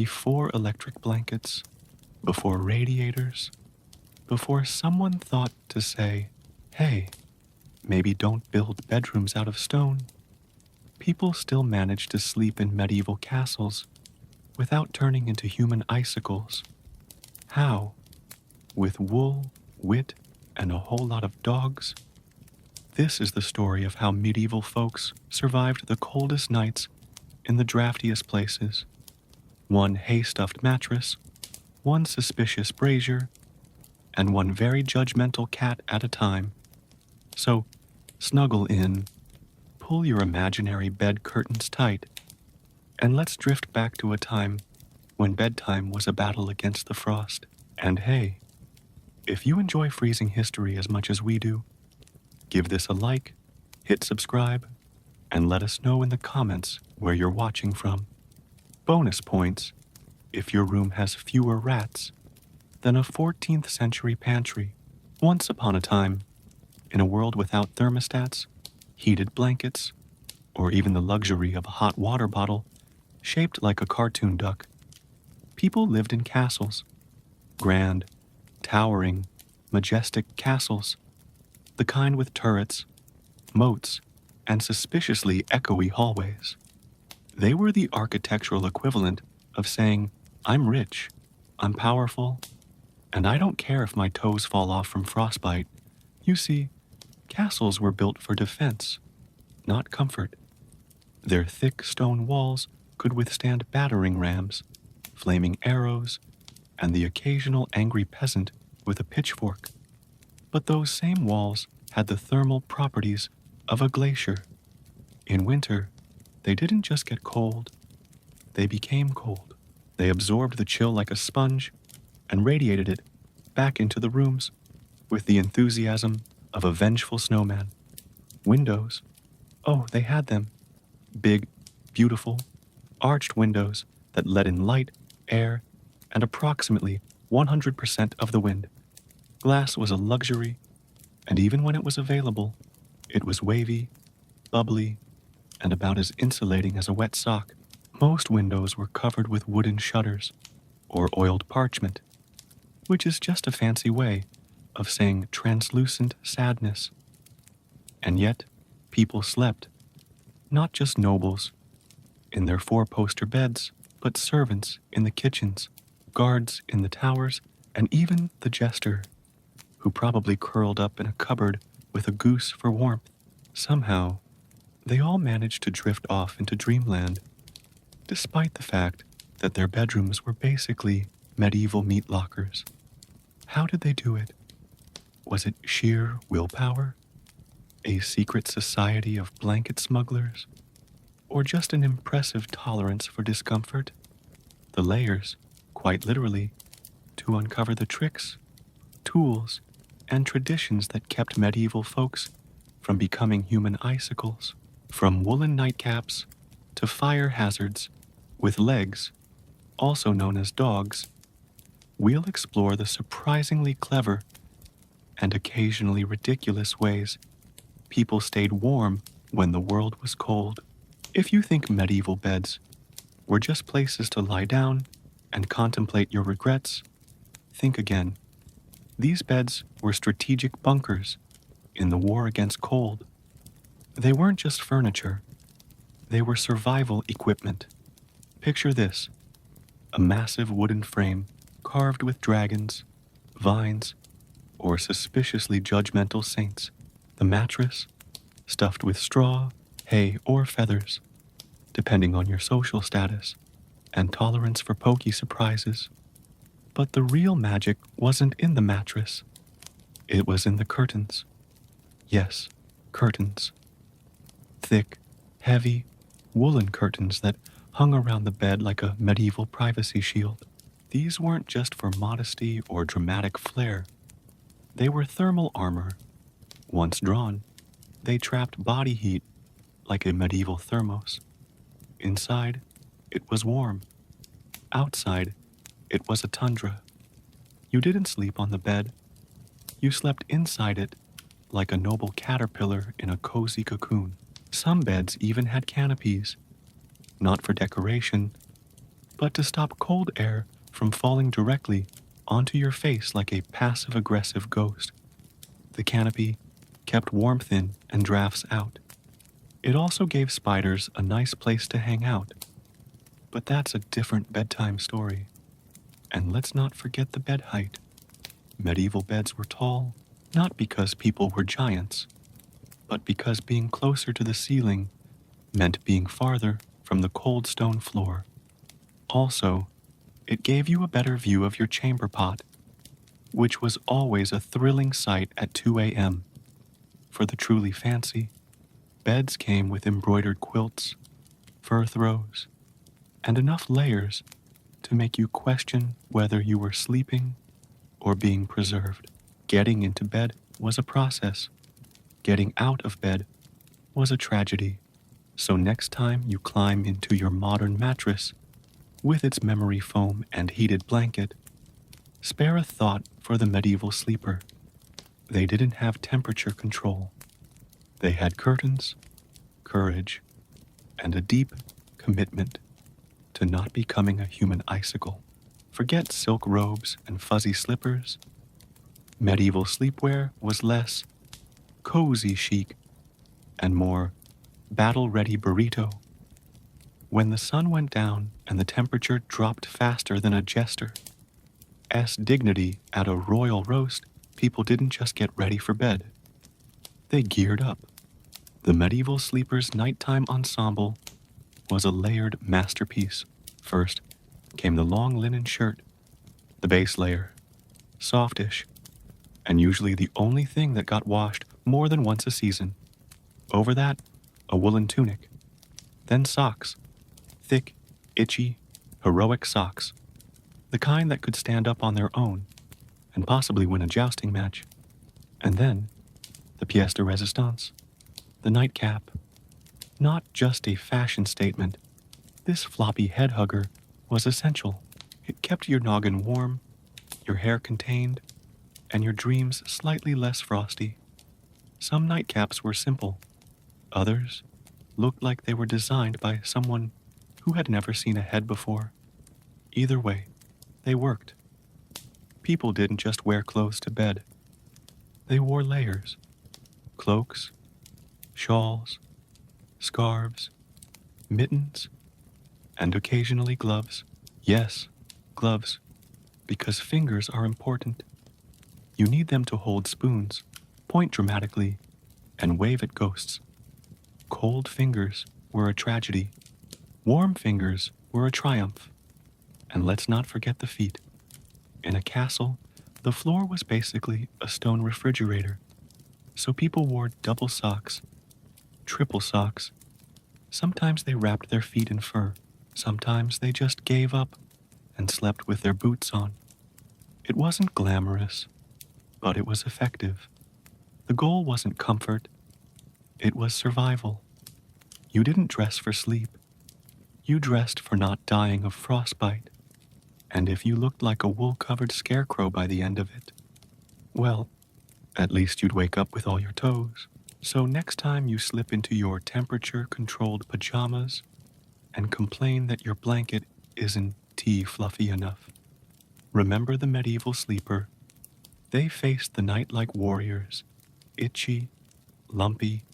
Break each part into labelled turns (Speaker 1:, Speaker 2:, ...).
Speaker 1: before electric blankets, before radiators, before someone thought to say, hey, maybe don't build bedrooms out of stone, people still managed to sleep in medieval castles without turning into human icicles. How? With wool, wit, and a whole lot of dogs? This is the story of how medieval folks survived the coldest nights in the draftiest places. One hay-stuffed mattress, one suspicious brazier, and one very judgmental cat at a time. So, snuggle in, pull your imaginary bed curtains tight, and let's drift back to a time when bedtime was a battle against the frost. And hey, if you enjoy freezing history as much as we do, give this a like, hit subscribe, and let us know in the comments where you're watching from. Bonus points if your room has fewer rats than a 14th century pantry. Once upon a time, in a world without thermostats, heated blankets, or even the luxury of a hot water bottle shaped like a cartoon duck, people lived in castles. Grand, towering, majestic castles, the kind with turrets, moats, and suspiciously echoey hallways. They were the architectural equivalent of saying, I'm rich, I'm powerful, and I don't care if my toes fall off from frostbite. You see, castles were built for defense, not comfort. Their thick stone walls could withstand battering rams, flaming arrows, and the occasional angry peasant with a pitchfork. But those same walls had the thermal properties of a glacier. In winter, they didn't just get cold, they became cold. They absorbed the chill like a sponge and radiated it back into the rooms with the enthusiasm of a vengeful snowman. Windows, oh, they had them. Big, beautiful, arched windows that let in light, air, and approximately 100% of the wind. Glass was a luxury, and even when it was available, it was wavy, bubbly, and about as insulating as a wet sock. Most windows were covered with wooden shutters or oiled parchment, which is just a fancy way of saying translucent sadness. And yet, people slept, not just nobles, in their four-poster beds, but servants in the kitchens, guards in the towers, and even the jester, who probably curled up in a cupboard with a goose for warmth. Somehow, they all managed to drift off into dreamland, despite the fact that their bedrooms were basically medieval meat lockers. How did they do it? Was it sheer willpower? A secret society of blanket smugglers? Or just an impressive tolerance for discomfort? The layers, quite literally, to uncover the tricks, tools, and traditions that kept medieval folks from becoming human icicles. From woolen nightcaps to fire hazards with legs, also known as dogs, we'll explore the surprisingly clever and occasionally ridiculous ways people stayed warm when the world was cold. If you think medieval beds were just places to lie down and contemplate your regrets, think again. These beds were strategic bunkers in the war against cold. They weren't just furniture, they were survival equipment. Picture this: a massive wooden frame carved with dragons, vines, or suspiciously judgmental saints. The mattress, stuffed with straw, hay, or feathers, depending on your social status and tolerance for pokey surprises. But the real magic wasn't in the mattress. It was in the curtains. Yes, curtains. Thick, heavy, woolen curtains that hung around the bed like a medieval privacy shield. These weren't just for modesty or dramatic flair. They were thermal armor. Once drawn, they trapped body heat like a medieval thermos. Inside, it was warm. Outside, it was a tundra. You didn't sleep on the bed. You slept inside it like a noble caterpillar in a cozy cocoon. Some beds even had canopies, not for decoration, but to stop cold air from falling directly onto your face like a passive-aggressive ghost. The canopy kept warmth in and drafts out. It also gave spiders a nice place to hang out. But that's a different bedtime story. And let's not forget the bed height. Medieval beds were tall, not because people were giants, but because being closer to the ceiling meant being farther from the cold stone floor. Also, it gave you a better view of your chamber pot, which was always a thrilling sight at 2 a.m. For the truly fancy, beds came with embroidered quilts, fur throws, and enough layers to make you question whether you were sleeping or being preserved. Getting into bed was a process. Getting out of bed was a tragedy. So next time you climb into your modern mattress, with its memory foam and heated blanket, spare a thought for the medieval sleeper. They didn't have temperature control. They had curtains, courage, and a deep commitment to not becoming a human icicle. Forget silk robes and fuzzy slippers. Medieval sleepwear was less cozy chic and more battle-ready burrito. When the sun went down and the temperature dropped faster than a jester's dignity at a royal roast, people didn't just get ready for bed. They geared up. The medieval sleeper's nighttime ensemble was a layered masterpiece. First came the long linen shirt, the base layer, softish, and usually the only thing that got washed more than once a season. Over that, a woolen tunic. Then socks, thick, itchy, heroic socks, the kind that could stand up on their own and possibly win a jousting match. And then, the pièce de résistance, the nightcap. Not just a fashion statement, this floppy head hugger was essential. It kept your noggin warm, your hair contained, and your dreams slightly less frosty. Some nightcaps were simple. Others looked like they were designed by someone who had never seen a head before. Either way, they worked. People didn't just wear clothes to bed. They wore layers, cloaks, shawls, scarves, mittens, and occasionally gloves. Yes, gloves, because fingers are important. You need them to hold spoons, point dramatically, and wave at ghosts. Cold fingers were a tragedy. Warm fingers were a triumph. And let's not forget the feet. In a castle, the floor was basically a stone refrigerator, so people wore double socks, triple socks. Sometimes they wrapped their feet in fur. Sometimes they just gave up and slept with their boots on. It wasn't glamorous, but it was effective. The goal wasn't comfort, it was survival. You didn't dress for sleep. You dressed for not dying of frostbite. And if you looked like a wool-covered scarecrow by the end of it, well, at least you'd wake up with all your toes. So next time you slip into your temperature-controlled pajamas and complain that your blanket isn't tea fluffy enough, remember the medieval sleeper. They faced the night like warriors, itchy, lumpy,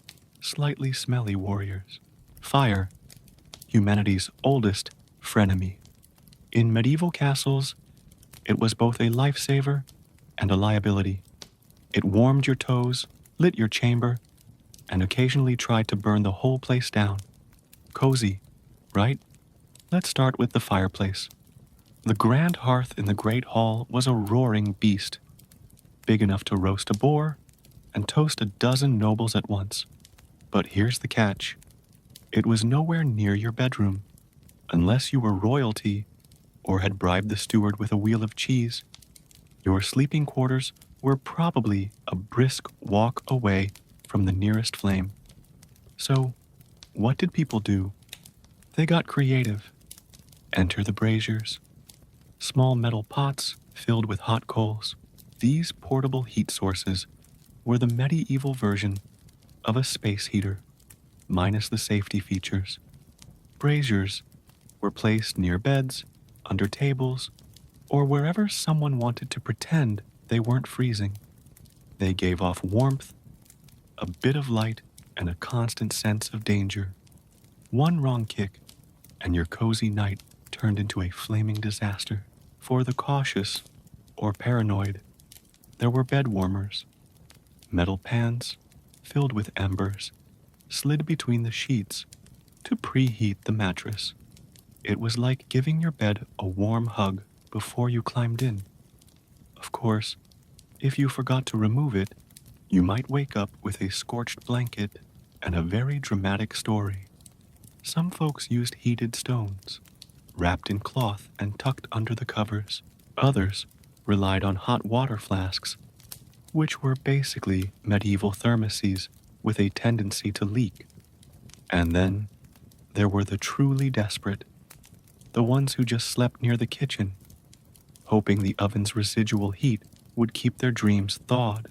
Speaker 1: slightly smelly warriors. Fire, humanity's oldest frenemy. In medieval castles, it was both a lifesaver and a liability. It warmed your toes, lit your chamber, and occasionally tried to burn the whole place down. Cozy, right? Let's start with the fireplace. The grand hearth in the great hall was a roaring beast, big enough to roast a boar and toast a dozen nobles at once. But here's the catch. It was nowhere near your bedroom, unless you were royalty or had bribed the steward with a wheel of cheese. Your sleeping quarters were probably a brisk walk away from the nearest flame. So, what did people do? They got creative. Enter the braziers. Small metal pots filled with hot coals. These portable heat sources were the medieval version of a space heater, minus the safety features. Braziers were placed near beds under tables, or wherever someone wanted to pretend they weren't freezing. They gave off warmth, a bit of light, and a constant sense of danger. One wrong kick, and your cozy night turned into a flaming disaster. For the cautious or paranoid, there were bed warmers, metal pans filled with embers, slid between the sheets to preheat the mattress. It was like giving your bed a warm hug before you climbed in. Of course, if you forgot to remove it, you might wake up with a scorched blanket and a very dramatic story. Some folks used heated stones, wrapped in cloth and tucked under the covers. Others relied on hot water flasks, which were basically medieval thermoses with a tendency to leak. And then there were the truly desperate, the ones who just slept near the kitchen, hoping the oven's residual heat would keep their dreams thawed.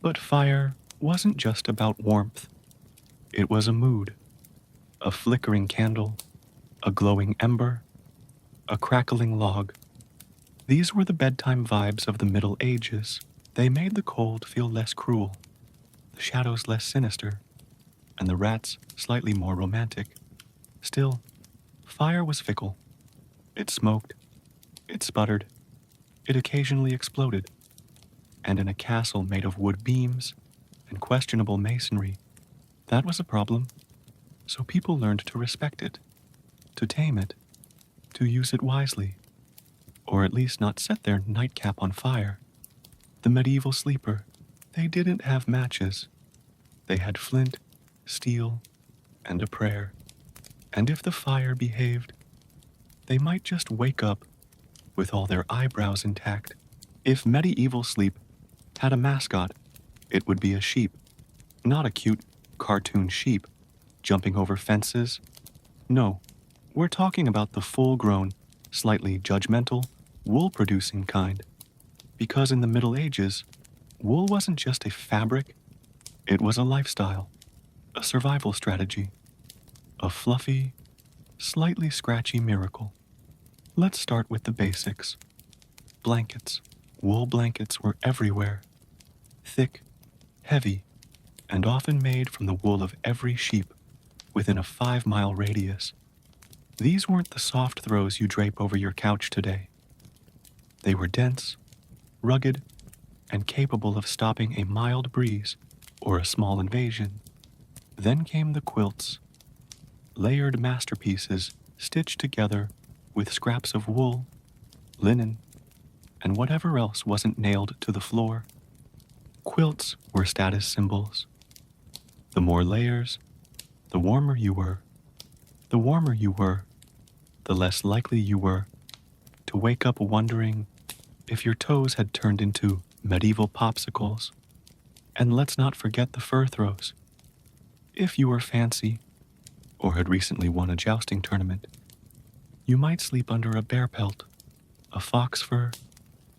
Speaker 1: But fire wasn't just about warmth. It was a mood, a flickering candle, a glowing ember, a crackling log. These were the bedtime vibes of the Middle Ages. They made the cold feel less cruel, the shadows less sinister, and the rats slightly more romantic. Still, fire was fickle. It smoked, it sputtered, it occasionally exploded, and in a castle made of wood beams and questionable masonry, that was a problem. So people learned to respect it, to tame it, to use it wisely, or at least not set their nightcap on fire. The medieval sleeper, they didn't have matches. They had flint, steel, and a prayer. And if the fire behaved, they might just wake up with all their eyebrows intact. If medieval sleep had a mascot, it would be a sheep. Not a cute cartoon sheep jumping over fences. No, we're talking about the full-grown, slightly judgmental, wool-producing kind. Because in the Middle Ages, wool wasn't just a fabric, it was a lifestyle, a survival strategy, a fluffy, slightly scratchy miracle. Let's start with the basics. Blankets. Wool blankets were everywhere. Thick, heavy, and often made from the wool of every sheep within a 5-mile radius. These weren't the soft throws you drape over your couch today. They were dense, rugged, and capable of stopping a mild breeze or a small invasion. Then came the quilts, layered masterpieces stitched together with scraps of wool, linen, and whatever else wasn't nailed to the floor. Quilts were status symbols. The more layers, the warmer you were. The warmer you were, the less likely you were to wake up wondering if your toes had turned into medieval popsicles. And let's not forget the fur throws. If you were fancy, or had recently won a jousting tournament, you might sleep under a bear pelt, a fox fur,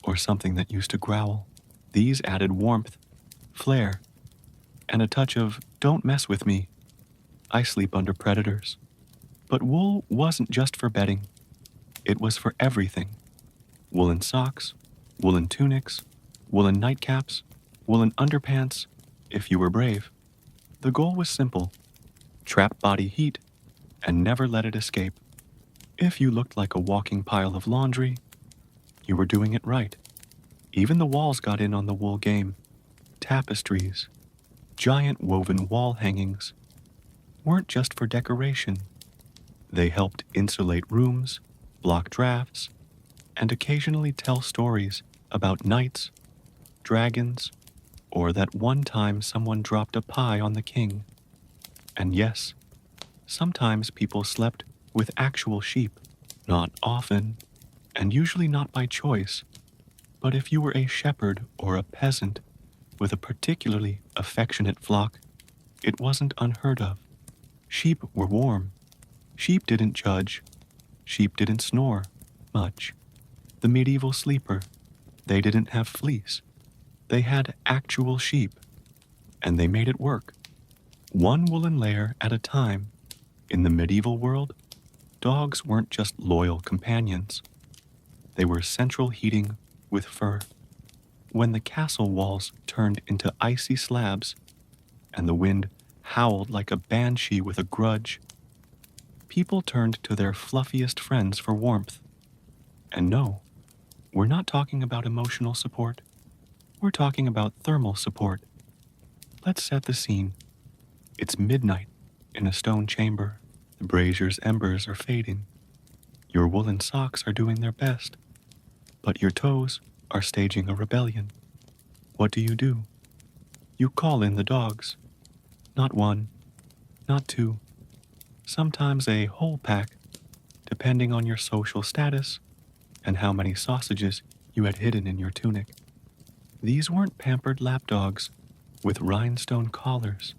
Speaker 1: or something that used to growl. These added warmth, flair, and a touch of "don't mess with me, I sleep under predators." But wool wasn't just for bedding. It was for everything. Woolen socks, woolen tunics, woolen nightcaps, woolen underpants, if you were brave. The goal was simple: trap body heat and never let it escape. If you looked like a walking pile of laundry, you were doing it right. Even the walls got in on the wool game. Tapestries, giant woven wall hangings, weren't just for decoration. They helped insulate rooms, block drafts, and occasionally tell stories about knights, dragons, or that one time someone dropped a pie on the king. And yes, sometimes people slept with actual sheep. Not often, and usually not by choice. But if you were a shepherd or a peasant with a particularly affectionate flock, it wasn't unheard of. Sheep were warm. Sheep didn't judge. Sheep didn't snore much. The medieval sleeper, they didn't have fleece. They had actual sheep, and they made it work. One woolen layer at a time. In the medieval world, Dogs weren't just loyal companions. They were central heating with fur. When the castle walls turned into icy slabs and the wind howled like a banshee with a grudge, people turned to their fluffiest friends for warmth. And no, we're not talking about emotional support. We're talking about thermal support. Let's set the scene. It's midnight in a stone chamber. The brazier's embers are fading. Your woolen socks are doing their best, but your toes are staging a rebellion. What do? You call in the dogs. Not one, not two, sometimes a whole pack, depending on your social status and how many sausages you had hidden in your tunic. These weren't pampered lapdogs with rhinestone collars.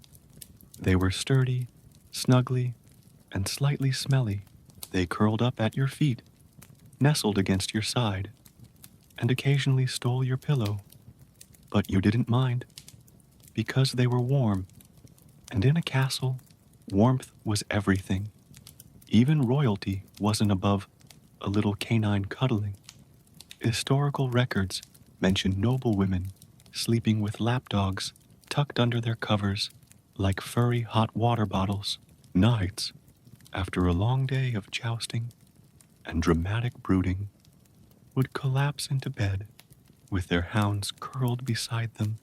Speaker 1: They were sturdy, snuggly, and slightly smelly. They curled up at your feet, nestled against your side, and occasionally stole your pillow. But you didn't mind, because they were warm, and in a castle, warmth was everything. Even royalty wasn't above a little canine cuddling. Historical records mention noble women sleeping with lapdogs tucked under their covers like furry hot water bottles. Nights, after a long day of jousting and dramatic brooding, would collapse into bed with their hounds curled beside them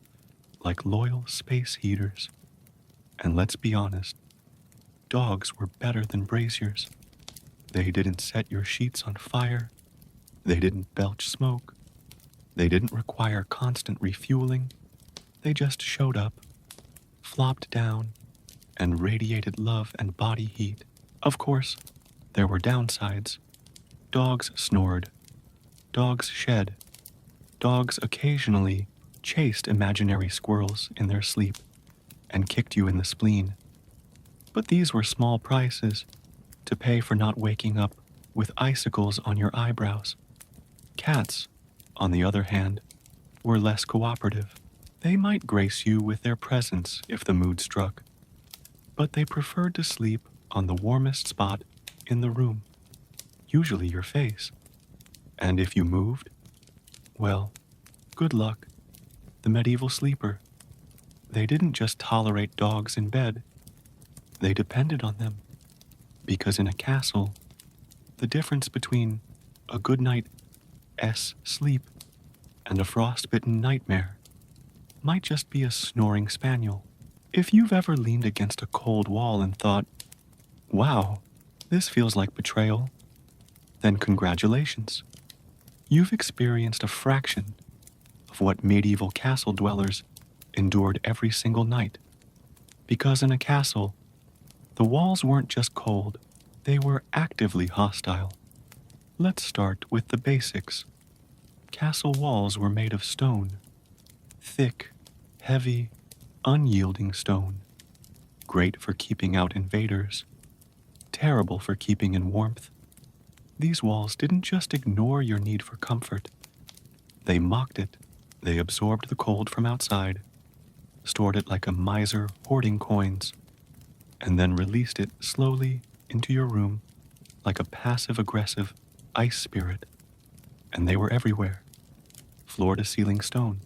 Speaker 1: like loyal space heaters. And let's be honest, dogs were better than braziers. They didn't set your sheets on fire. They didn't belch smoke. They didn't require constant refueling. They just showed up, flopped down, and radiated love and body heat. Of course, there were downsides. Dogs snored. Dogs shed. Dogs occasionally chased imaginary squirrels in their sleep and kicked you in the spleen. But these were small prices to pay for not waking up with icicles on your eyebrows. Cats, on the other hand, were less cooperative. They might grace you with their presence if the mood struck, but they preferred to sleep on the warmest spot in the room, usually your face. And if you moved, well, good luck. The medieval sleeper. They didn't just tolerate dogs in bed. They depended on them. Because in a castle, the difference between a good night's sleep and a frostbitten nightmare might just be a snoring spaniel. If you've ever leaned against a cold wall and thought, wow, this feels like betrayal, then congratulations. You've experienced a fraction of what medieval castle dwellers endured every single night. Because in a castle, the walls weren't just cold, they were actively hostile. Let's start with the basics. Castle walls were made of stone. Thick, heavy, unyielding stone. Great for keeping out invaders. Terrible for keeping in warmth. These walls didn't just ignore your need for comfort. They mocked it. They absorbed the cold from outside, stored it like a miser hoarding coins, and then released it slowly into your room like a passive-aggressive ice spirit. And they were everywhere. Floor-to-ceiling stone.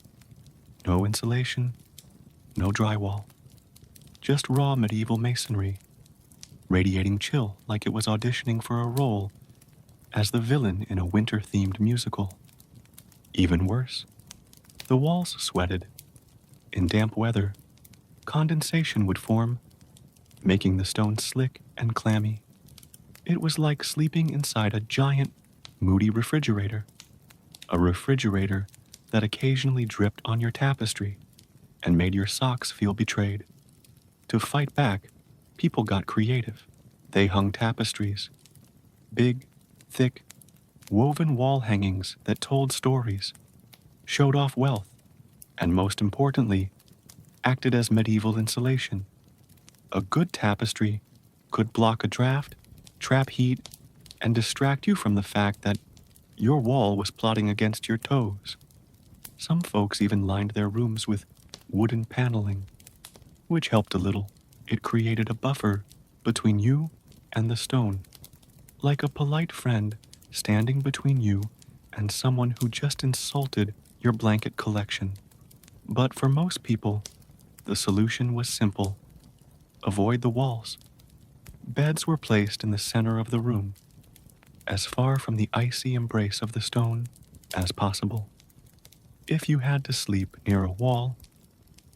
Speaker 1: No insulation, no drywall. Just raw medieval masonry, radiating chill like it was auditioning for a role as the villain in a winter-themed musical. Even worse, the walls sweated. In damp weather, condensation would form, making the stone slick and clammy. It was like sleeping inside a giant, moody refrigerator. A refrigerator that occasionally dripped on your tapestry and made your socks feel betrayed. To fight back, people got creative. They hung tapestries, big, thick, woven wall hangings that told stories, showed off wealth, and most importantly, acted as medieval insulation. A good tapestry could block a draft, trap heat, and distract you from the fact that your wall was plotting against your toes. Some folks even lined their rooms with wooden paneling, which helped a little. It created a buffer between you and the stone, like a polite friend standing between you and someone who just insulted your blanket collection. But for most people, the solution was simple: avoid the walls. Beds were placed in the center of the room, as far from the icy embrace of the stone as possible. If you had to sleep near a wall,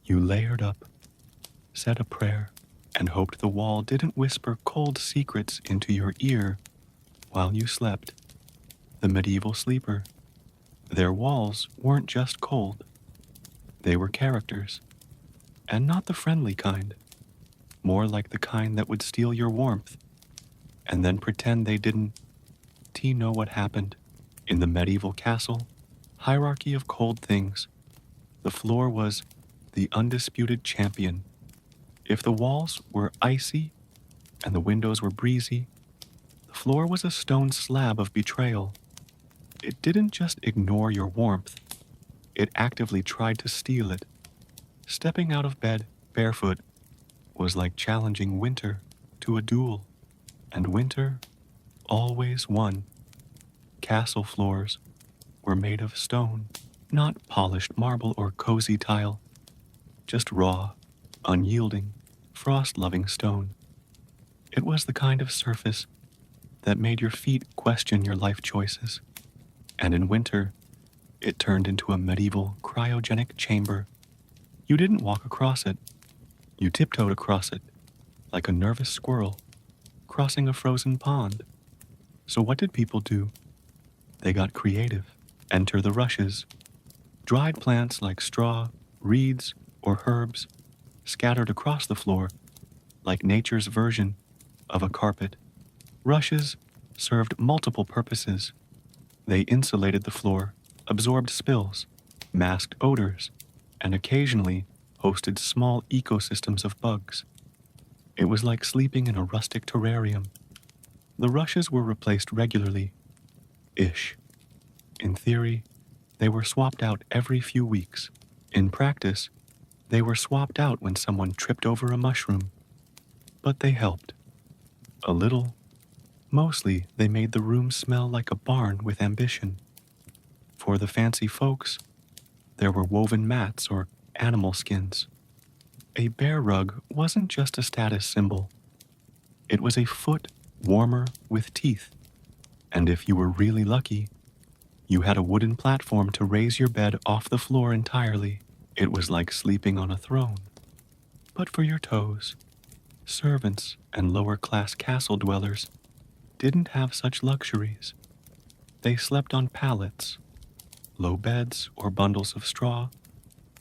Speaker 1: you layered up, said a prayer, and hoped the wall didn't whisper cold secrets into your ear while you slept. The medieval sleeper. Their walls weren't just cold, they were characters, and not the friendly kind, more like the kind that would steal your warmth and then pretend they didn't. Do you know what happened? In the medieval castle, hierarchy of cold things, the floor was the undisputed champion. If the walls were icy and the windows were breezy, the floor was a stone slab of betrayal. It didn't just ignore your warmth, it actively tried to steal it. Stepping out of bed barefoot was like challenging winter to a duel, and winter always won. Castle floors were made of stone, not polished marble or cozy tile, just raw, unyielding, frost-loving stone. It was the kind of surface that made your feet question your life choices, and in winter, it turned into a medieval cryogenic chamber. You didn't walk across it, you tiptoed across it, like a nervous squirrel crossing a frozen pond. So what did people do? They got creative. Enter the rushes. Dried plants like straw, reeds, or herbs scattered across the floor like nature's version of a carpet. Rushes served multiple purposes. They insulated the floor, absorbed spills, masked odors, and occasionally hosted small ecosystems of bugs. It was like sleeping in a rustic terrarium. The rushes were replaced regularly. Ish. In theory, they were swapped out every few weeks. In practice, they were swapped out when someone tripped over a mushroom. But they helped. A little. Mostly, they made the room smell like a barn with ambition. For the fancy folks, there were woven mats or animal skins. A bear rug wasn't just a status symbol. It was a foot warmer with teeth. And if you were really lucky, you had a wooden platform to raise your bed off the floor entirely. It was like sleeping on a throne. But for your toes, servants and lower-class castle dwellers didn't have such luxuries. They slept on pallets, low beds or bundles of straw,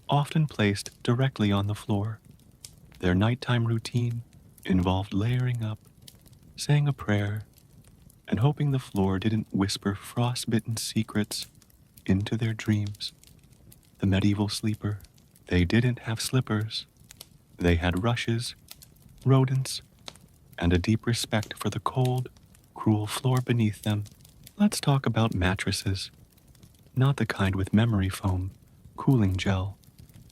Speaker 1: often placed directly on the floor. Their nighttime routine involved layering up, saying a prayer, and hoping the floor didn't whisper frost-bitten secrets into their dreams. The medieval sleeper. They didn't have slippers. They had rushes, rodents, and a deep respect for the cold, cruel floor beneath them. Let's talk about mattresses. Not the kind with memory foam, cooling gel,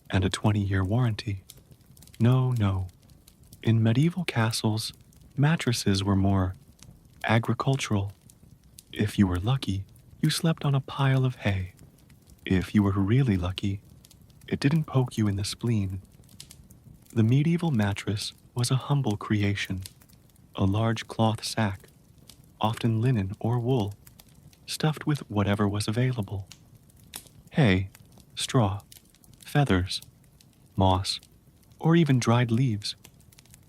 Speaker 1: and a 20-year warranty. No, no. In medieval castles, mattresses were more agricultural. If you were lucky, you slept on a pile of hay. If you were really lucky, it didn't poke you in the spleen. The medieval mattress was a humble creation, a large cloth sack, often linen or wool, stuffed with whatever was available. Hay, straw, feathers, moss, or even dried leaves.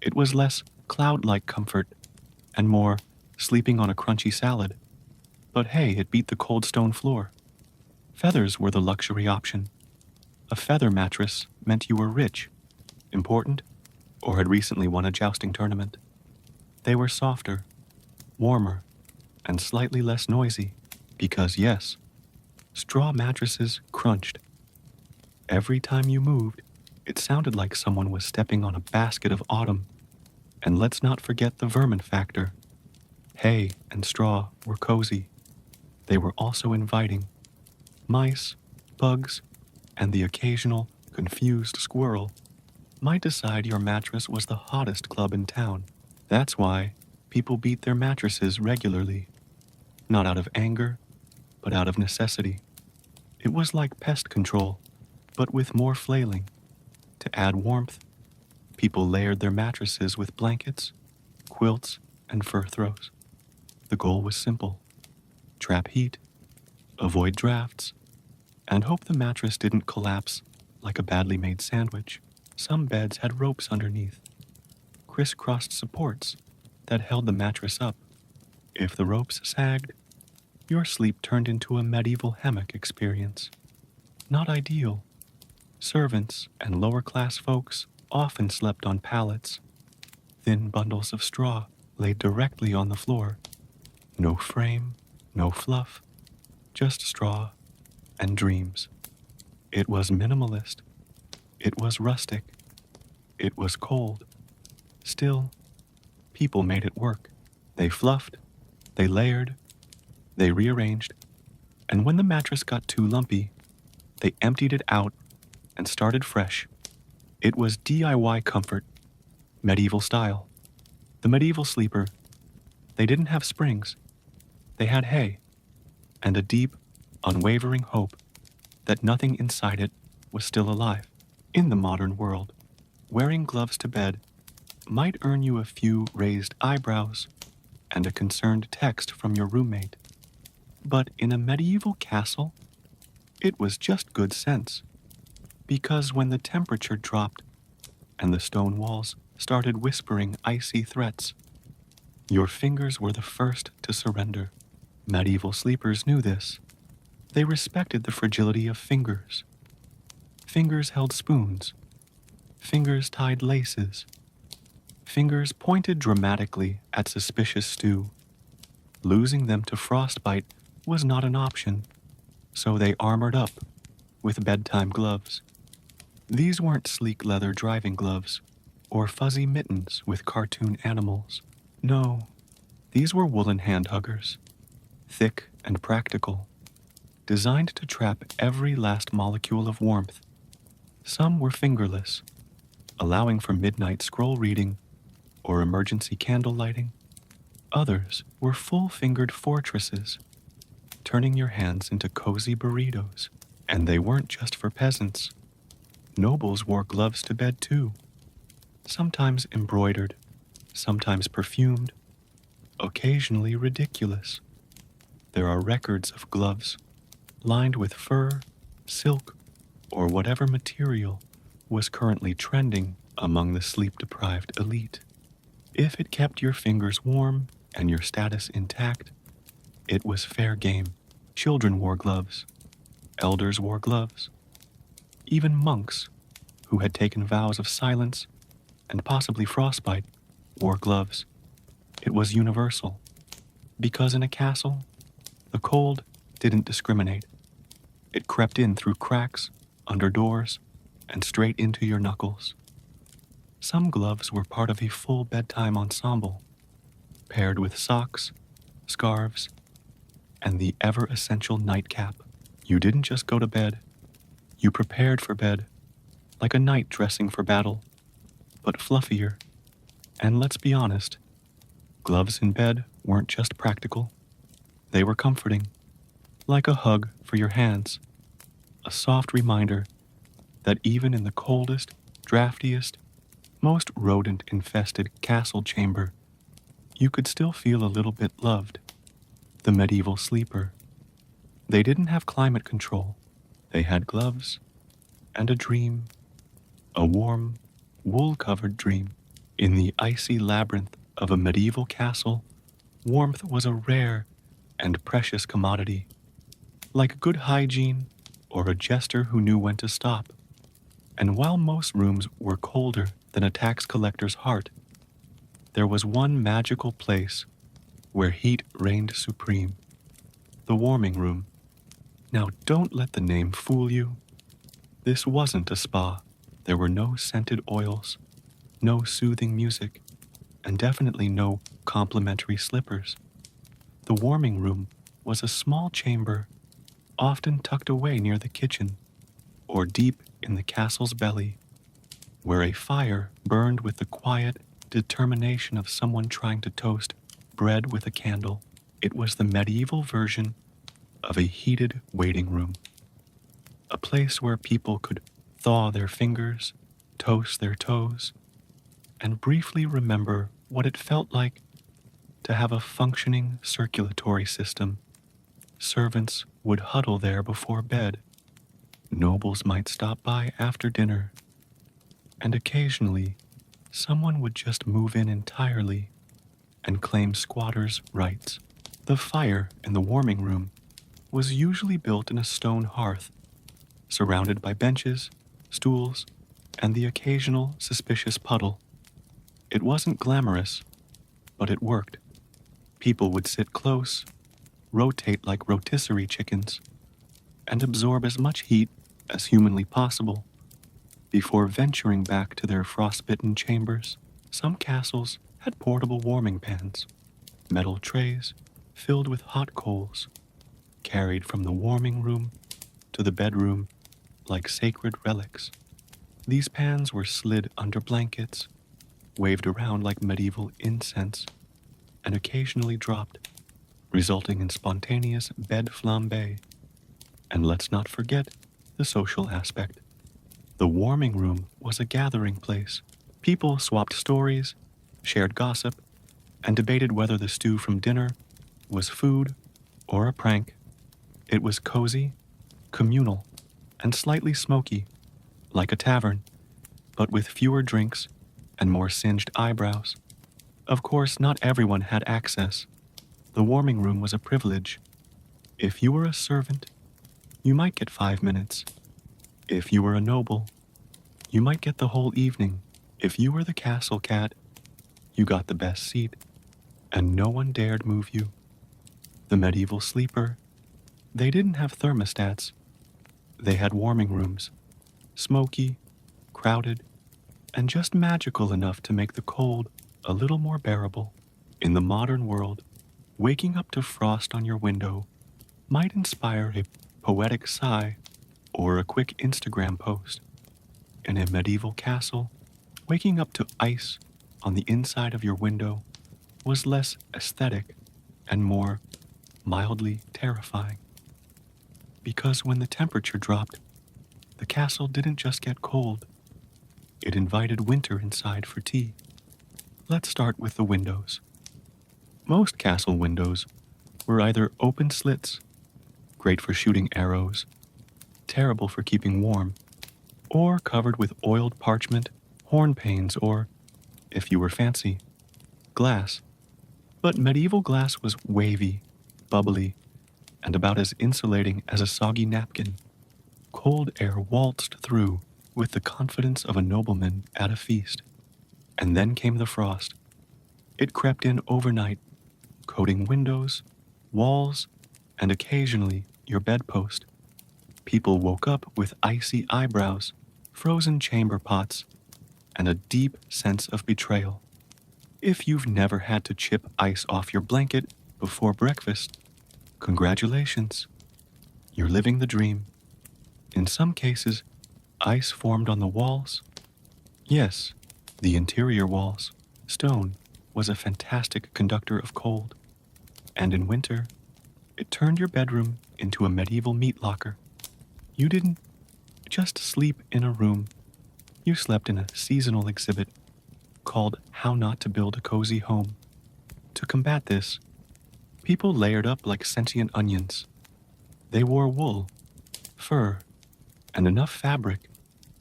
Speaker 1: It was less cloud-like comfort and more sleeping on a crunchy salad. But hey, it beat the cold stone floor. Feathers were the luxury option. A feather mattress meant you were rich, important, or had recently won a jousting tournament. They were softer, warmer, and slightly less noisy because, yes, straw mattresses crunched. Every time you moved, it sounded like someone was stepping on a basket of autumn. And let's not forget the vermin factor. Hay and straw were cozy. They were also inviting. Mice, bugs, and the occasional confused squirrel might decide your mattress was the hottest club in town. That's why people beat their mattresses regularly, not out of anger, but out of necessity. It was like pest control, but with more flailing. To add warmth, people layered their mattresses with blankets, quilts, and fur throws. The goal was simple: trap heat, avoid drafts, and hope the mattress didn't collapse like a badly made sandwich. Some beds had ropes underneath, crisscrossed supports that held the mattress up. If the ropes sagged, your sleep turned into a medieval hammock experience. Not ideal. Servants and lower-class folks often slept on pallets, thin bundles of straw laid directly on the floor. No frame, no fluff, just straw and dreams. It was minimalist. It was rustic. It was cold. Still, people made it work. They fluffed, they layered, they rearranged, and when the mattress got too lumpy, they emptied it out and started fresh. It was DIY comfort, medieval style. The medieval sleeper, they didn't have springs. They had hay and a deep, unwavering hope that nothing inside it was still alive. In the modern world, wearing gloves to bed might earn you a few raised eyebrows and a concerned text from your roommate. But in a medieval castle, it was just good sense. Because when the temperature dropped and the stone walls started whispering icy threats, your fingers were the first to surrender. Medieval sleepers knew this. They respected the fragility of fingers. Fingers held spoons. Fingers tied laces. Fingers pointed dramatically at suspicious stew. Losing them to frostbite was not an option, so they armored up with bedtime gloves. These weren't sleek leather driving gloves or fuzzy mittens with cartoon animals. No, these were woolen handhuggers, thick and practical, designed to trap every last molecule of warmth. Some were fingerless, allowing for midnight scroll reading or emergency candle lighting. Others were full-fingered fortresses, turning your hands into cozy burritos. And they weren't just for peasants. Nobles wore gloves to bed too, sometimes embroidered, sometimes perfumed, occasionally ridiculous. There are records of gloves lined with fur, silk, or whatever material was currently trending among the sleep-deprived elite. If it kept your fingers warm and your status intact, it was fair game. Children wore gloves. Elders wore gloves. Even monks, who had taken vows of silence and possibly frostbite, wore gloves. It was universal, because in a castle, the cold didn't discriminate. It crept in through cracks, under doors, and straight into your knuckles. Some gloves were part of a full bedtime ensemble, paired with socks, scarves, and the ever-essential nightcap. You didn't just go to bed. You prepared for bed, like a knight dressing for battle, but fluffier. And let's be honest, gloves in bed weren't just practical. They were comforting, like a hug for your hands, a soft reminder that even in the coldest, draftiest, most rodent-infested castle chamber, you could still feel a little bit loved. The medieval sleeper. They didn't have climate control. They had gloves and a dream, a warm, wool-covered dream. In the icy labyrinth of a medieval castle, warmth was a rare and precious commodity, like good hygiene or a jester who knew when to stop. And while most rooms were colder than a tax collector's heart, there was one magical place where heat reigned supreme: the warming room. Now don't let the name fool you. This wasn't a spa. There were no scented oils, no soothing music, and definitely no complimentary slippers. The warming room was a small chamber, often tucked away near the kitchen, or deep in the castle's belly, where a fire burned with the quiet determination of someone trying to toast bread with a candle. It was the medieval version of a heated waiting room, a place where people could thaw their fingers, toast their toes, and briefly remember what it felt like to have a functioning circulatory system. Servants would huddle there before bed. Nobles might stop by after dinner, and occasionally someone would just move in entirely and claim squatters' rights. The fire in the warming room was usually built in a stone hearth, surrounded by benches, stools, and the occasional suspicious puddle. It wasn't glamorous, but it worked. People would sit close, rotate like rotisserie chickens, and absorb as much heat as humanly possible before venturing back to their frostbitten chambers. Some castles had portable warming pans, metal trays filled with hot coals, carried from the warming room to the bedroom like sacred relics. These pans were slid under blankets, waved around like medieval incense, and occasionally dropped, resulting in spontaneous bed flambé. And let's not forget the social aspect. The warming room was a gathering place. People swapped stories, shared gossip, and debated whether the stew from dinner was food or a prank. It was cozy, communal, and slightly smoky, like a tavern, but with fewer drinks and more singed eyebrows. Of course, not everyone had access. The warming room was a privilege. If you were a servant, you might get 5 minutes. If you were a noble, you might get the whole evening. If you were the castle cat, you got the best seat, and no one dared move you. The medieval sleeper, they didn't have thermostats. They had warming rooms, smoky, crowded, and just magical enough to make the cold a little more bearable. In the modern world, waking up to frost on your window might inspire a poetic sigh or a quick Instagram post. In a medieval castle, waking up to ice on the inside of your window was less aesthetic and more mildly terrifying. Because when the temperature dropped, the castle didn't just get cold, it invited winter inside for tea. Let's start with the windows. Most castle windows were either open slits, great for shooting arrows, terrible for keeping warm, or covered with oiled parchment, horn panes, or, if you were fancy, glass. But medieval glass was wavy, bubbly, and about as insulating as a soggy napkin. Cold air waltzed through with the confidence of a nobleman at a feast. And then came the frost. It crept in overnight, coating windows, walls, and occasionally your bedpost. People woke up with icy eyebrows, frozen chamber pots, and a deep sense of betrayal. If you've never had to chip ice off your blanket before breakfast, congratulations. You're living the dream. In some cases, ice formed on the walls. Yes, the interior walls. Stone was a fantastic conductor of cold. And in winter, it turned your bedroom into a medieval meat locker. You didn't just sleep in a room. You slept in a seasonal exhibit called How Not to Build a Cozy Home. To combat this, people layered up like sentient onions. They wore wool, fur, and enough fabric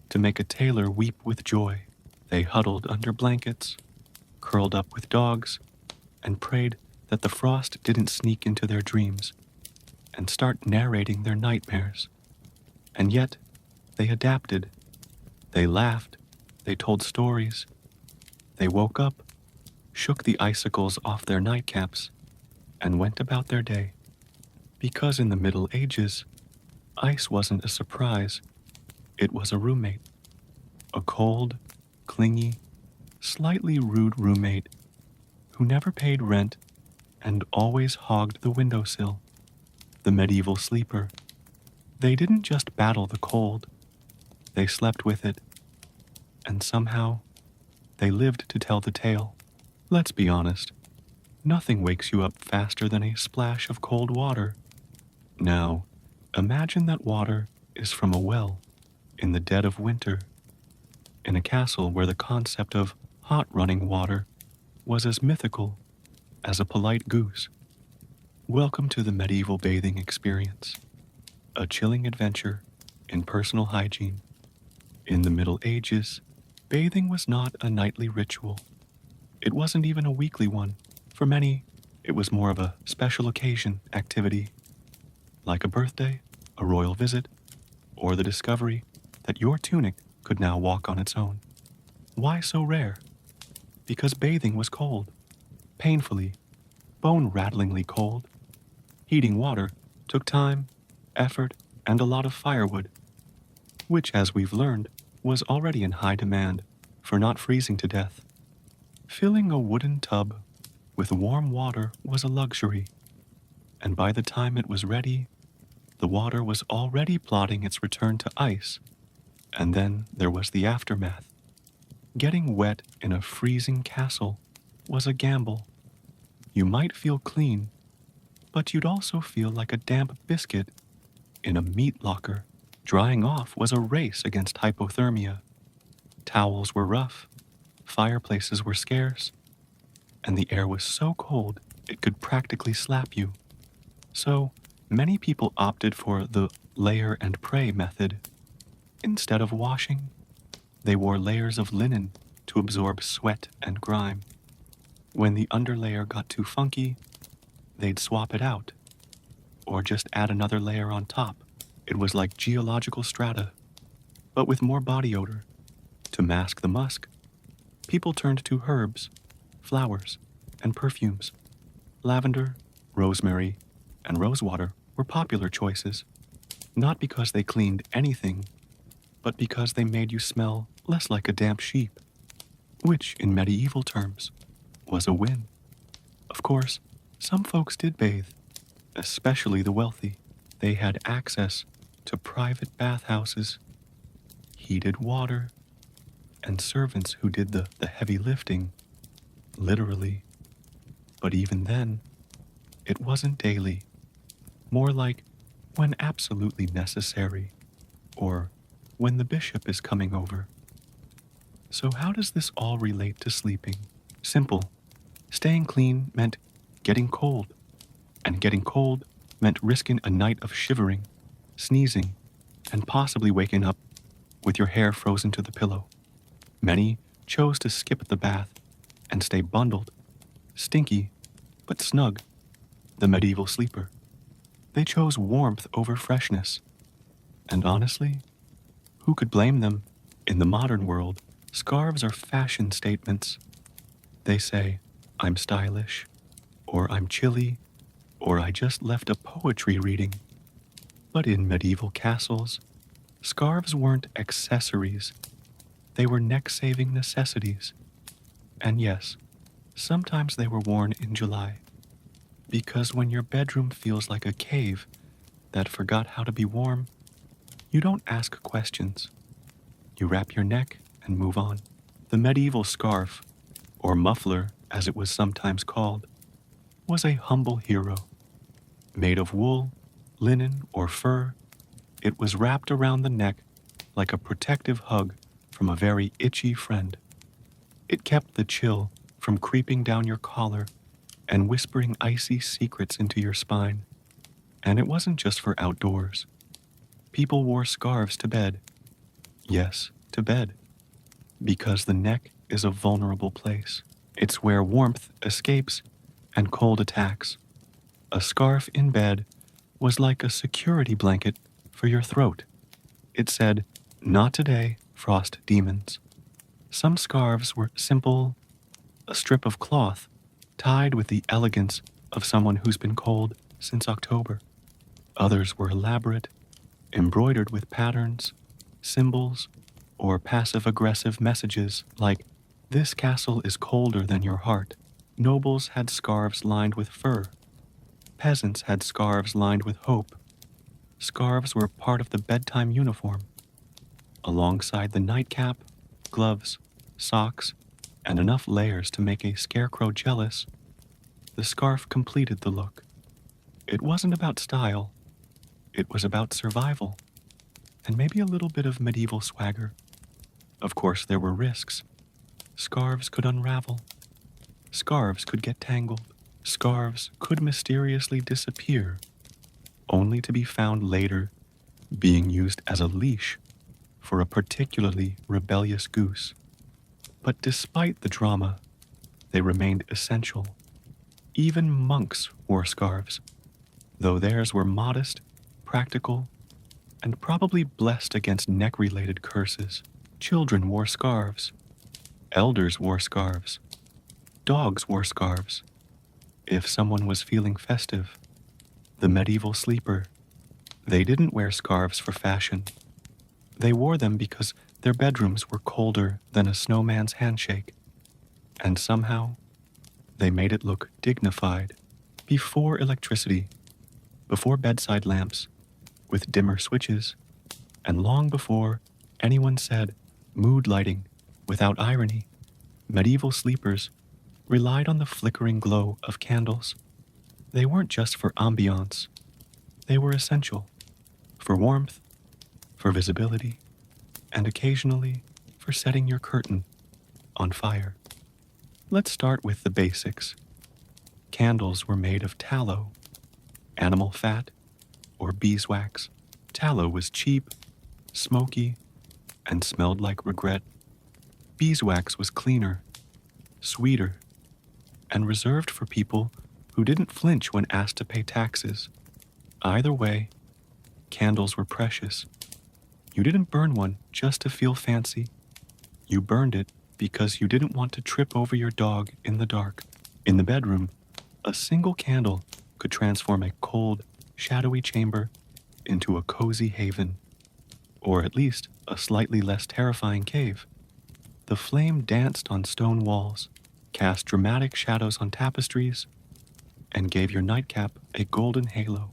Speaker 1: to make a tailor weep with joy. They huddled under blankets, curled up with dogs, and prayed that the frost didn't sneak into their dreams and start narrating their nightmares. And yet, they adapted. They laughed. They told stories. They woke up, shook the icicles off their nightcaps, and went about their day. Because in the Middle Ages, ice wasn't a surprise. It was a roommate. A cold, clingy, slightly rude roommate who never paid rent and always hogged the windowsill. The medieval sleeper. They didn't just battle the cold. They slept with it. And somehow, they lived to tell the tale. Let's be honest. Nothing wakes you up faster than a splash of cold water. Now, imagine that water is from a well in the dead of winter, in a castle where the concept of hot running water was as mythical as a polite goose. Welcome to the medieval bathing experience, a chilling adventure in personal hygiene. In the Middle Ages, bathing was not a nightly ritual. It wasn't even a weekly one. For many, it was more of a special occasion activity, like a birthday, a royal visit, or the discovery that your tunic could now walk on its own. Why so rare? Because bathing was cold, painfully, bone-rattlingly cold. Heating water took time, effort, and a lot of firewood, which, as we've learned, was already in high demand for not freezing to death. Filling a wooden tub with warm water was a luxury, and by the time it was ready, the water was already plotting its return to ice. And then there was the aftermath. Getting wet in a freezing castle was a gamble. You might feel clean, but you'd also feel like a damp biscuit in a meat locker. Drying off was a race against hypothermia. Towels were rough, fireplaces were scarce, and the air was so cold it could practically slap you. So, many people opted for the layer and pray method. Instead of washing, they wore layers of linen to absorb sweat and grime. When the underlayer got too funky, they'd swap it out, or just add another layer on top. It was like geological strata, but with more body odor. To mask the musk, people turned to herbs, flowers, and perfumes. Lavender, rosemary, and rosewater were popular choices, not because they cleaned anything, but because they made you smell less like a damp sheep, which, in medieval terms, was a win. Of course, some folks did bathe, especially the wealthy. They had access to private bathhouses, heated water, and servants who did the heavy lifting, literally. But even then, it wasn't daily, more like when absolutely necessary, or when the bishop is coming over. So how does this all relate to sleeping? Simple. Staying clean meant getting cold, and getting cold meant risking a night of shivering, sneezing, and possibly waking up with your hair frozen to the pillow. Many chose to skip the bath and stay bundled, stinky, but snug, the medieval sleeper. They chose warmth over freshness. And honestly, who could blame them? In the modern world, scarves are fashion statements. They say, I'm stylish, or I'm chilly, or I just left a poetry reading. But in medieval castles, scarves weren't accessories. They were neck-saving necessities. And yes, sometimes they were worn in July. Because when your bedroom feels like a cave that forgot how to be warm, you don't ask questions. You wrap your neck and move on. The medieval scarf, or muffler as it was sometimes called, was a humble hero. Made of wool, linen, or fur, it was wrapped around the neck like a protective hug from a very itchy friend. It kept the chill from creeping down your collar and whispering icy secrets into your spine. And it wasn't just for outdoors. People wore scarves to bed. Yes, to bed. Because the neck is a vulnerable place. It's where warmth escapes and cold attacks. A scarf in bed was like a security blanket for your throat. It said, "Not today, frost demons." Some scarves were simple, a strip of cloth tied with the elegance of someone who's been cold since October. Others were elaborate, embroidered with patterns, symbols, or passive-aggressive messages like, "This castle is colder than your heart." Nobles had scarves lined with fur. Peasants had scarves lined with hope. Scarves were part of the bedtime uniform. Alongside the nightcap, gloves, socks, and enough layers to make a scarecrow jealous, The scarf completed the look. It wasn't about style, it was about survival, and maybe a little bit of medieval swagger. Of course, there were risks. Scarves could unravel. Scarves could get tangled. Scarves could mysteriously disappear, only to be found later being used as a leash for a particularly rebellious goose. But despite the drama, they remained essential. Even monks wore scarves, though theirs were modest, practical, and probably blessed against neck-related curses. Children wore scarves. Elders wore scarves. Dogs wore scarves. If someone was feeling festive, the medieval sleeper, they didn't wear scarves for fashion. They wore them because their bedrooms were colder than a snowman's handshake, and somehow they made it look dignified. Before electricity, before bedside lamps, with dimmer switches, and long before anyone said mood lighting without irony, medieval sleepers relied on the flickering glow of candles. They weren't just for ambiance, they were essential for warmth, for visibility, and occasionally for setting your curtain on fire. Let's start with the basics. Candles were made of tallow, animal fat, or beeswax. Tallow was cheap, smoky, and smelled like regret. Beeswax was cleaner, sweeter, and reserved for people who didn't flinch when asked to pay taxes. Either way, candles were precious. You didn't burn one just to feel fancy. You burned it because you didn't want to trip over your dog in the dark. In the bedroom, a single candle could transform a cold, shadowy chamber into a cozy haven, or at least a slightly less terrifying cave. The flame danced on stone walls, cast dramatic shadows on tapestries, and gave your nightcap a golden halo.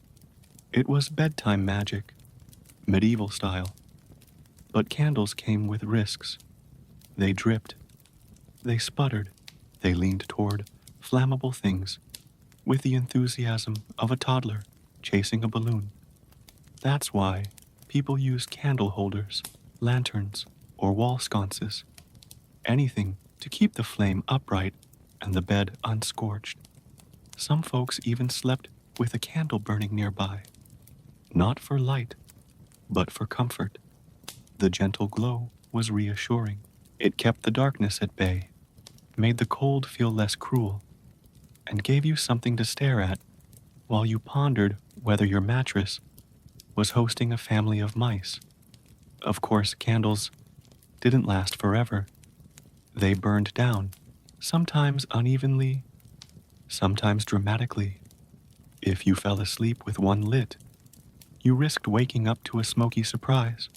Speaker 1: It was bedtime magic, medieval style. But candles came with risks. They dripped. They sputtered. They leaned toward flammable things with the enthusiasm of a toddler chasing a balloon. That's why people used candle holders, lanterns, or wall sconces. Anything to keep the flame upright and the bed unscorched. Some folks even slept with a candle burning nearby. Not for light, but for comfort. The gentle glow was reassuring. It kept the darkness at bay, made the cold feel less cruel, and gave you something to stare at while you pondered whether your mattress was hosting a family of mice. Of course, candles didn't last forever. They burned down, sometimes unevenly, sometimes dramatically. If you fell asleep with one lit, you risked waking up to a smoky surprise.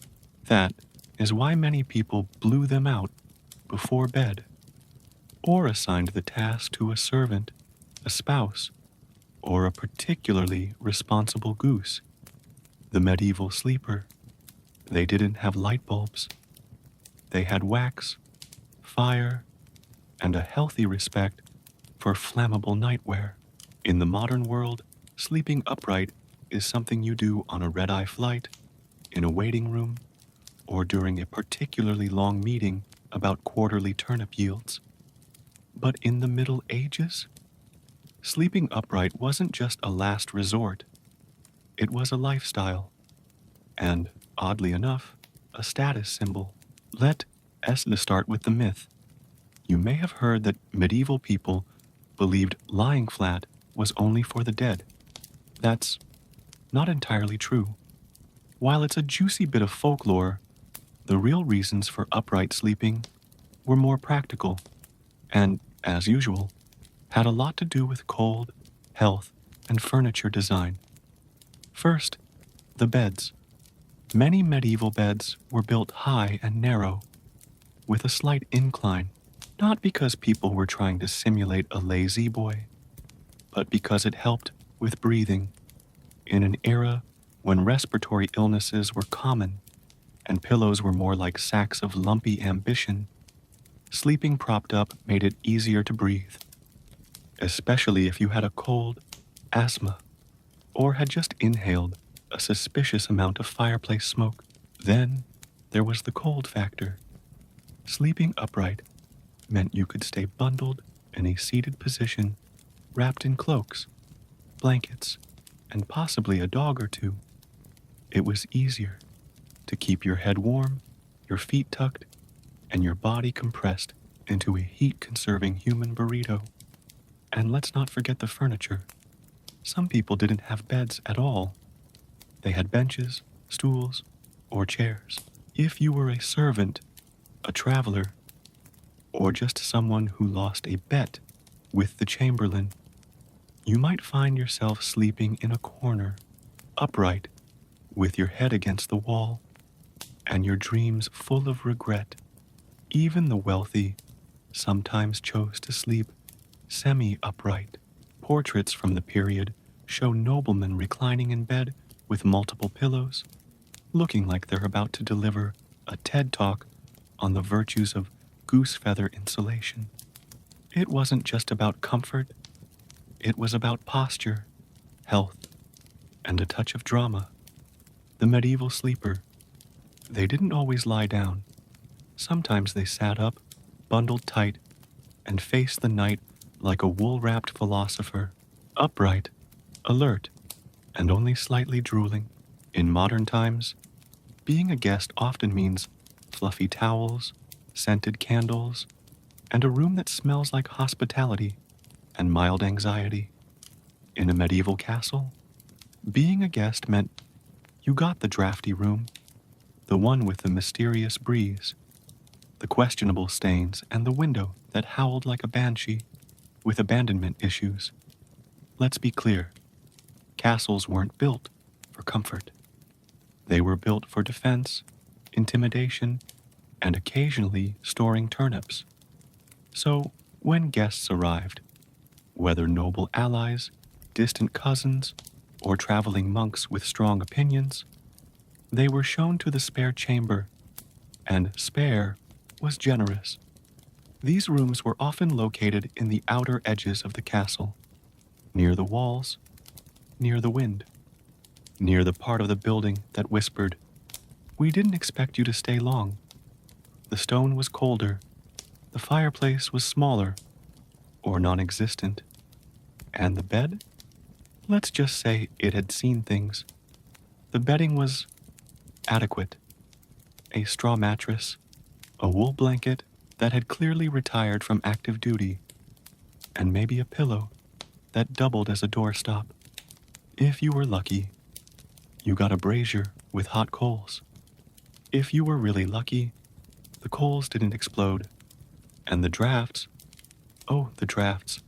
Speaker 1: That is why many people blew them out before bed, or assigned the task to a servant, a spouse, or a particularly responsible goose. The medieval sleeper, they didn't have light bulbs. They had wax, fire, and a healthy respect for flammable nightwear. In the modern world, sleeping upright is something you do on a red-eye flight, in a waiting room, or during a particularly long meeting about quarterly turnip yields. But in the Middle Ages, sleeping upright wasn't just a last resort. It was a lifestyle, and, oddly enough, a status symbol. Let us start with the myth. You may have heard that medieval people believed lying flat was only for the dead. That's not entirely true. While it's a juicy bit of folklore, the real reasons for upright sleeping were more practical and, as usual, had a lot to do with cold, health, and furniture design. First, the beds. Many medieval beds were built high and narrow, with a slight incline, not because people were trying to simulate a lazy boy, but because it helped with breathing in an era when respiratory illnesses were common and pillows were more like sacks of lumpy ambition. Sleeping propped up made it easier to breathe, especially if you had a cold, asthma, or had just inhaled a suspicious amount of fireplace smoke. Then there was the cold factor. Sleeping upright meant you could stay bundled in a seated position, wrapped in cloaks, blankets, and possibly a dog or two. It was easier to keep your head warm, your feet tucked, and your body compressed into a heat-conserving human burrito. And let's not forget the furniture. Some people didn't have beds at all. They had benches, stools, or chairs. If you were a servant, a traveler, or just someone who lost a bet with the chamberlain, you might find yourself sleeping in a corner, upright, with your head against the wall, and your dreams full of regret. Even the wealthy sometimes chose to sleep semi-upright. Portraits from the period show noblemen reclining in bed with multiple pillows, looking like they're about to deliver a TED Talk on the virtues of goose feather insulation. It wasn't just about comfort, it was about posture, health, and a touch of drama. The medieval sleeper. They didn't always lie down. Sometimes they sat up, bundled tight, and faced the night like a wool-wrapped philosopher, upright, alert, and only slightly drooling. In modern times, being a guest often means fluffy towels, scented candles, and a room that smells like hospitality and mild anxiety. In a medieval castle, being a guest meant you got the drafty room, the one with the mysterious breeze, the questionable stains, and the window that howled like a banshee with abandonment issues. Let's be clear, castles weren't built for comfort. They were built for defense, intimidation, and occasionally storing turnips. So, when guests arrived, whether noble allies, distant cousins, or traveling monks with strong opinions, they were shown to the spare chamber, and spare was generous. These rooms were often located in the outer edges of the castle, near the walls, near the wind, near the part of the building that whispered, "We didn't expect you to stay long." The stone was colder, the fireplace was smaller, or non-existent, and the bed? Let's just say it had seen things. The bedding was adequate. A straw mattress, a wool blanket that had clearly retired from active duty, and maybe a pillow that doubled as a doorstop. If you were lucky, you got a brazier with hot coals. If you were really lucky, the coals didn't explode. And the drafts, oh, the drafts,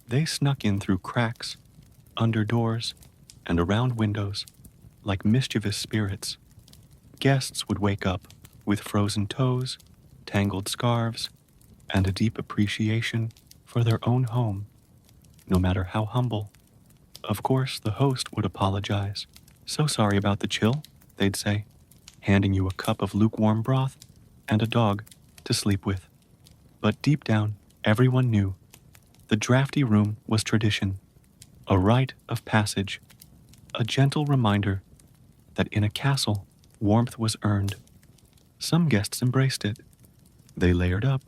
Speaker 1: they snuck in through cracks, under doors, and around windows, like mischievous spirits. Guests would wake up with frozen toes, tangled scarves, and a deep appreciation for their own home, no matter how humble. Of course, the host would apologize. "So sorry about the chill," they'd say, handing you a cup of lukewarm broth and a dog to sleep with. But deep down, everyone knew the drafty room was tradition, a rite of passage, a gentle reminder that in a castle, warmth was earned. Some guests embraced it. They layered up,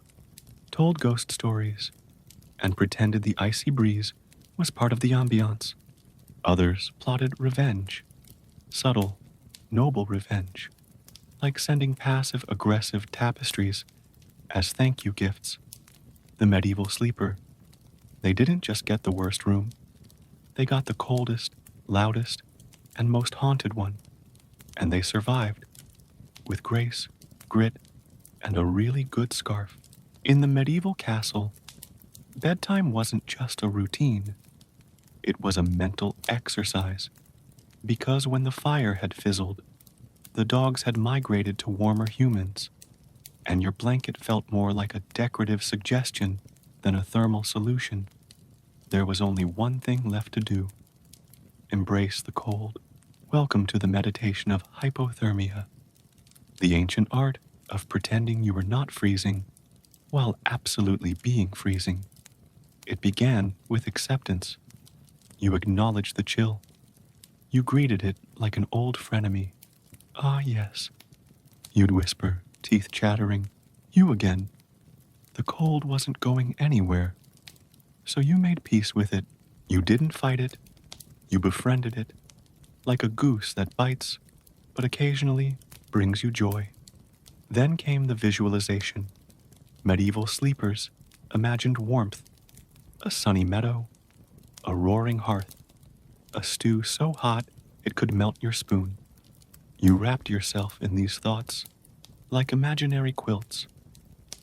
Speaker 1: told ghost stories, and pretended the icy breeze was part of the ambiance. Others plotted revenge, subtle, noble revenge, like sending passive-aggressive tapestries as thank-you gifts. The medieval sleeper. They didn't just get the worst room. They got the coldest, loudest, and most haunted one. And they survived, with grace, grit, and a really good scarf. In the medieval castle, bedtime wasn't just a routine. It was a mental exercise, because when the fire had fizzled, the dogs had migrated to warmer humans, and your blanket felt more like a decorative suggestion than a thermal solution. There was only one thing left to do: embrace the cold. Welcome to the meditation of hypothermia, the ancient art of pretending you were not freezing while absolutely being freezing. It began with acceptance. You acknowledged the chill. You greeted it like an old frenemy. "Ah, yes," you'd whisper, teeth chattering. "You again." The cold wasn't going anywhere, so you made peace with it. You didn't fight it. You befriended it, like a goose that bites, but occasionally brings you joy. Then came the visualization. Medieval sleepers imagined warmth, a sunny meadow, a roaring hearth, a stew so hot it could melt your spoon. You wrapped yourself in these thoughts like imaginary quilts,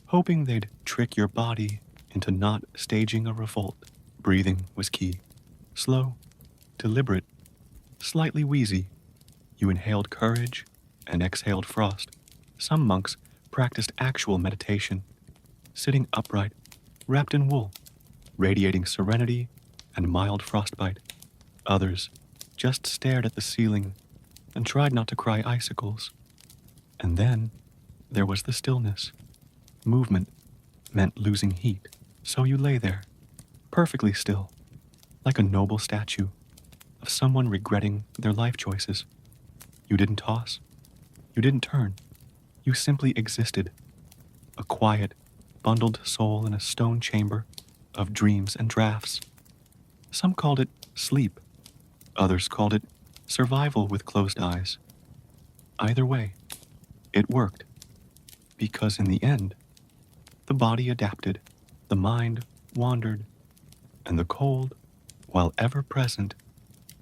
Speaker 1: hoping they'd trick your body into not staging a revolt. Breathing was key. Slow, deliberate, slightly wheezy. You inhaled courage and exhaled frost. Some monks practiced actual meditation, sitting upright, wrapped in wool, radiating serenity and mild frostbite. Others just stared at the ceiling and tried not to cry icicles. And then there was the stillness. Movement meant losing heat, so you lay there, perfectly still, like a noble statue of someone regretting their life choices. You didn't toss. You didn't turn. You simply existed, a quiet, bundled soul in a stone chamber of dreams and drafts. Some called it sleep. Others called it survival with closed eyes. Either way, it worked, because in the end, the body adapted, the mind wandered, and the cold, while ever present,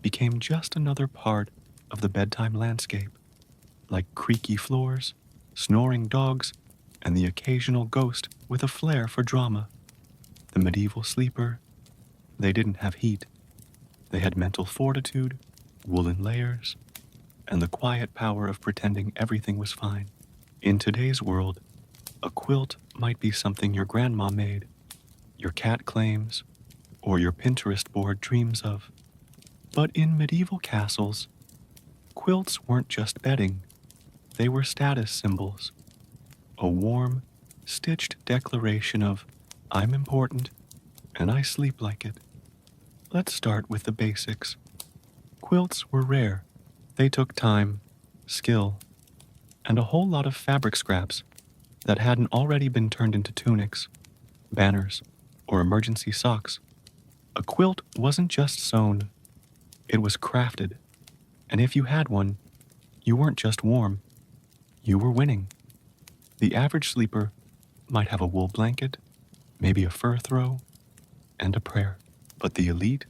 Speaker 1: became just another part of the bedtime landscape, like creaky floors, snoring dogs, and the occasional ghost with a flair for drama. The medieval sleeper, they didn't have heat. They had mental fortitude, woolen layers, and the quiet power of pretending everything was fine. In today's world, a quilt might be something your grandma made, your cat claims, or your Pinterest board dreams of. But in medieval castles, quilts weren't just bedding. They were status symbols. A warm, stitched declaration of, "I'm important, and I sleep like it." Let's start with the basics. Quilts were rare. They took time, skill, and a whole lot of fabric scraps that hadn't already been turned into tunics, banners, or emergency socks. A quilt wasn't just sewn, it was crafted. And if you had one, you weren't just warm, you were winning. The average sleeper might have a wool blanket, maybe a fur throw, and a prayer. But the elite,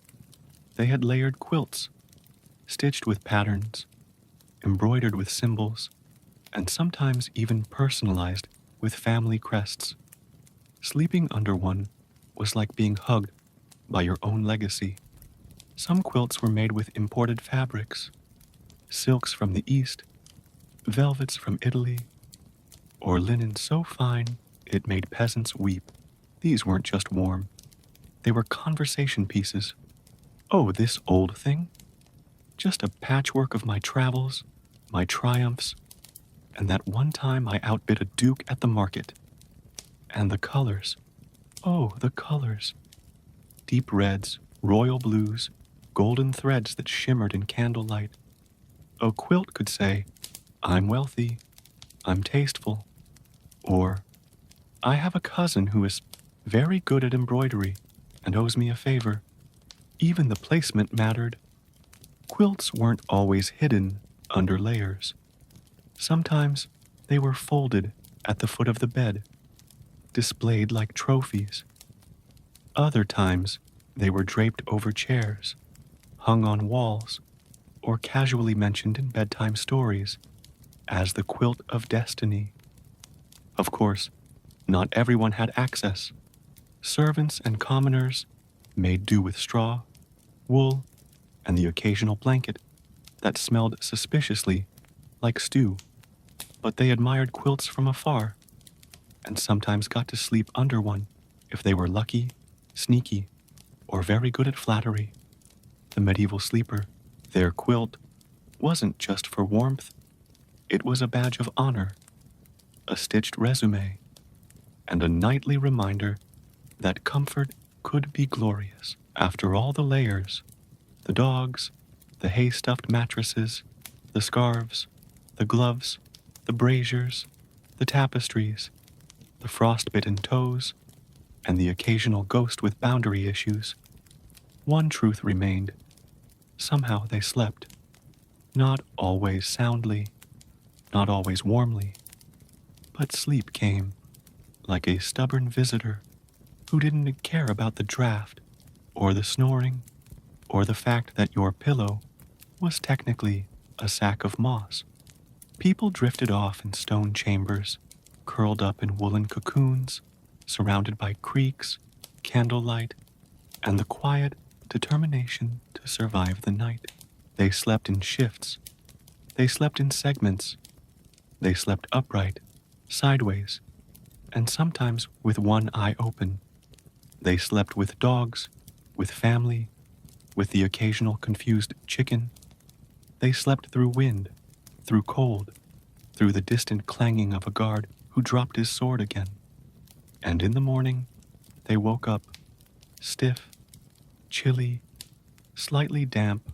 Speaker 1: they had layered quilts, stitched with patterns, embroidered with symbols, and sometimes even personalized with family crests. Sleeping under one was like being hugged by your own legacy. Some quilts were made with imported fabrics, silks from the East, velvets from Italy, or linen so fine it made peasants weep. These weren't just warm. They were conversation pieces. "Oh, this old thing? Just a patchwork of my travels, my triumphs, and that one time I outbid a duke at the market. And the colors. Oh, the colors. Deep reds, royal blues, golden threads that shimmered in candlelight. A quilt could say, 'I'm wealthy, I'm tasteful,' or 'I have a cousin who is very good at embroidery and owes me a favor.' Even the placement mattered. Quilts weren't always hidden under layers. Sometimes they were folded at the foot of the bed, displayed like trophies. Other times they were draped over chairs, hung on walls, or casually mentioned in bedtime stories as the quilt of destiny. Of course, not everyone had access. Servants and commoners made do with straw, wool, and the occasional blanket that smelled suspiciously like stew. But they admired quilts from afar, and sometimes got to sleep under one if they were lucky, sneaky, or very good at flattery. The medieval sleeper, their quilt, wasn't just for warmth, it was a badge of honor, a stitched resume, and a nightly reminder that comfort could be glorious after all the layers, the dogs, the hay-stuffed mattresses, the scarves, the gloves, the braziers, the tapestries, the frostbitten toes, and the occasional ghost with boundary issues. One truth remained. Somehow they slept. Not always soundly, not always warmly, but sleep came, like a stubborn visitor who didn't care about the draft, or the snoring, or the fact that your pillow was technically a sack of moss. People drifted off in stone chambers, curled up in woolen cocoons, surrounded by creaks, candlelight, and the quiet determination to survive the night. They slept in shifts. They slept in segments. They slept upright, sideways, and sometimes with one eye open. They slept with dogs, with family, with the occasional confused chicken. They slept through wind, through cold, through the distant clanging of a guard who dropped his sword again. And in the morning, they woke up, stiff, chilly, slightly damp,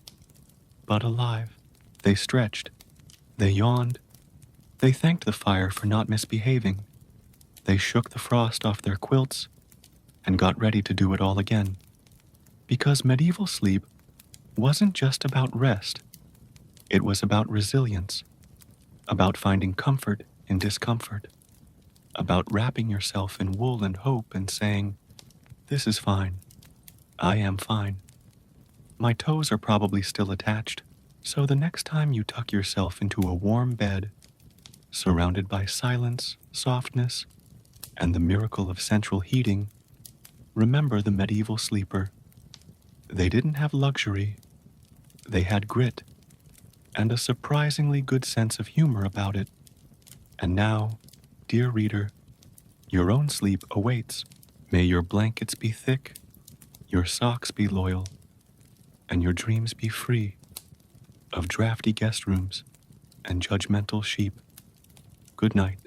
Speaker 1: but alive. They stretched. They yawned. They thanked the fire for not misbehaving. They shook the frost off their quilts and got ready to do it all again. Because medieval sleep wasn't just about rest. It was about resilience, about finding comfort in discomfort, about wrapping yourself in wool and hope and saying, "This is fine. I am fine. My toes are probably still attached, so the next time you tuck yourself into a warm bed, surrounded by silence, softness, and the miracle of central heating, remember the medieval sleeper. They didn't have luxury. They had grit, and a surprisingly good sense of humor about it. And now, dear reader, your own sleep awaits. May your blankets be thick, your socks be loyal, and your dreams be free of drafty guest rooms and judgmental sheep. Good night.